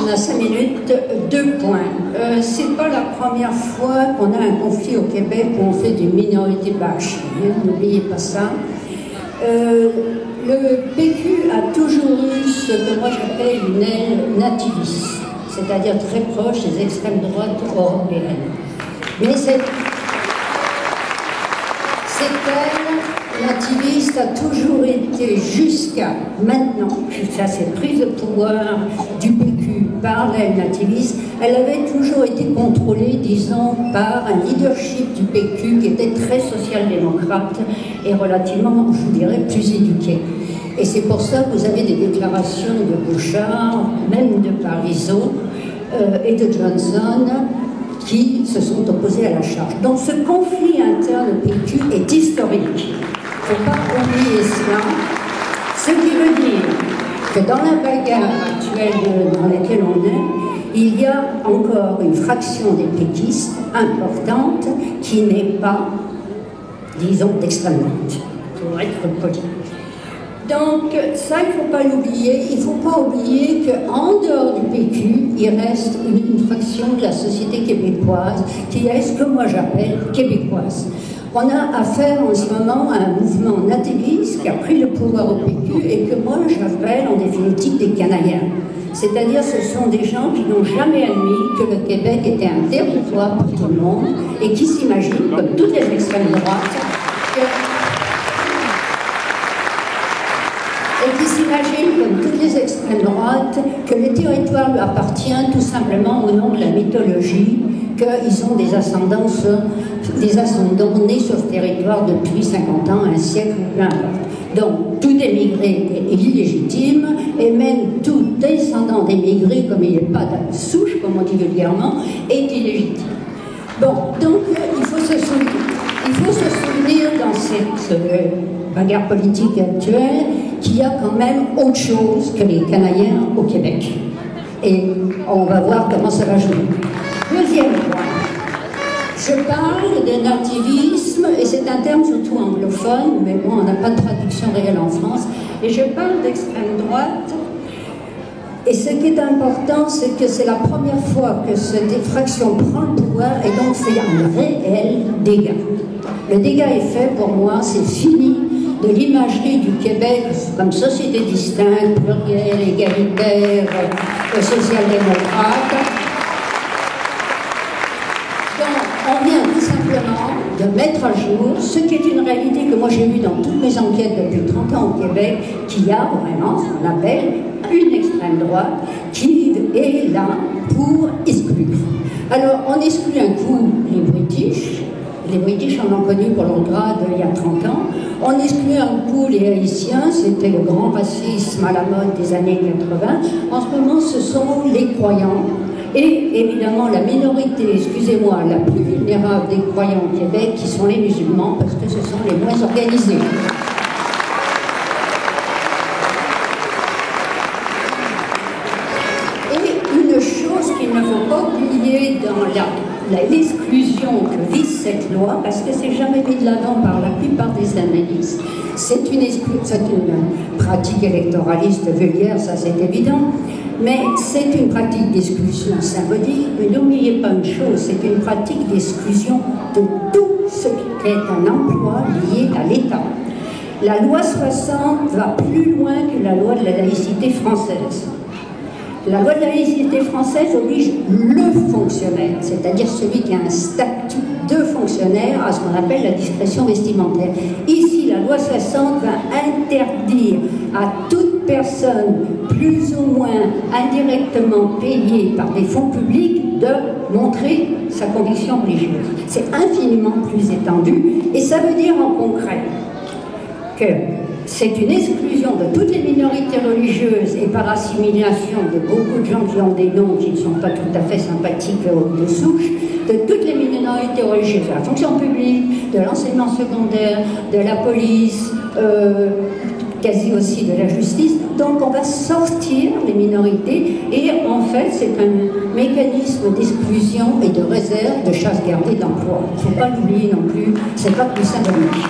on a 5 minutes, 2 points. C'est pas la première fois qu'on a un conflit au Québec où on fait des minorités bâches. N'oubliez pas ça. Le PQ a toujours eu ce que moi j'appelle une aile nativiste, c'est-à-dire très proche des extrêmes droites européennes. Mais cette aile nativiste a toujours été jusqu'à maintenant, jusqu'à cette prise de pouvoir du PQ par l'aile nativiste, elle avait toujours été contrôlée, disons, par un leadership du PQ qui était très social-démocrate et relativement, je vous dirais, plus éduqué. Et c'est pour ça que vous avez des déclarations de Bouchard, même de Parizeau et de Johnson, qui se sont opposés à la charge. Donc ce conflit interne au PQ est historique. Il ne faut pas oublier cela. Ce qui veut dire que dans la bagarre actuelle dans laquelle on est, il y a encore une fraction des péquistes importante qui n'est pas, disons, d'extrême droite, pour être poli. Donc ça, il ne faut pas l'oublier. Il ne faut pas oublier qu'en dehors du PQ, il reste une fraction de la société québécoise qui est ce que moi j'appelle québécoise. On a affaire en ce moment à un mouvement nativiste qui a pris le pouvoir au PQ et que moi j'appelle en définitive des Canadiens. C'est-à-dire ce sont des gens qui n'ont jamais admis que le Québec était un territoire pour tout le monde et qui s'imaginent, comme toutes les extrêmes droites, comme toutes les extrêmes droites, que le territoire lui appartient tout simplement au nom de la mythologie, qu'ils ont des ascendants nés sur ce territoire depuis 50 ans, un siècle ou peu importe. Donc, tout émigré est illégitime, et même tout descendant d'émigrés, comme il n'est pas de souche, comme on dit vulgairement, est illégitime. Bon, donc, il faut se souvenir dans cette bagarre politique actuelle qu'il y a quand même autre chose que les Canadiens au Québec. Et on va voir comment ça va jouer. Deuxième point. Je parle de nativisme, et c'est un terme surtout anglophone, mais bon, on n'a pas de traduction réelle en France, et je parle d'extrême droite. Et ce qui est important, c'est que c'est la première fois que cette fraction prend le pouvoir et donc fait un réel dégât. Le dégât est fait pour moi, c'est fini de l'imagerie du Québec comme société distincte, plurielle, égalitaire, social-démocrate. Donc, on vient tout simplement de mettre à jour ce qui est une réalité que moi j'ai vue dans toutes mes enquêtes depuis 30 ans au Québec, qu'il y a vraiment ce qu'on appelle une extrême droite qui est là pour exclure. Alors, on exclut un coup les British. Les British en ont connu pour leur grade il y a 30 ans. On exclut un coup les Haïtiens, c'était le grand racisme à la mode des années 80. En ce moment, ce sont les croyants. Et évidemment, la minorité, excusez-moi, la plus vulnérable des croyants au Québec, qui sont les musulmans, parce que ce sont les moins organisés. Et une chose qu'il ne faut pas oublier dans l'exclusion que vise cette loi, parce que c'est jamais mis de l'avant par la plupart des analystes. C'est une pratique électoraliste vulgaire, ça c'est évident, mais c'est une pratique d'exclusion symbolique. Mais n'oubliez pas une chose, c'est une pratique d'exclusion de tout ce qui est un emploi lié à l'État. La loi 60 va plus loin que la loi de la laïcité française. La loi de la laïcité française oblige le fonctionnaire, c'est-à-dire celui qui a un statut de fonctionnaire, à ce qu'on appelle la discrétion vestimentaire. Ici, la loi 60 va interdire à toute personne plus ou moins indirectement payée par des fonds publics de montrer sa conviction religieuse. C'est infiniment plus étendu, et ça veut dire en concret que c'est une exclusion de toutes les minorités religieuses et par assimilation de beaucoup de gens qui ont des noms qui ne sont pas tout à fait sympathiques de souche, de toutes les minorités religieuses, de la fonction publique, de l'enseignement secondaire, de la police, quasi aussi de la justice. Donc on va sortir les minorités et en fait c'est un mécanisme d'exclusion et de réserve de chasse gardée d'emploi. Il ne faut pas l'oublier non plus, c'est pas plus symbolique.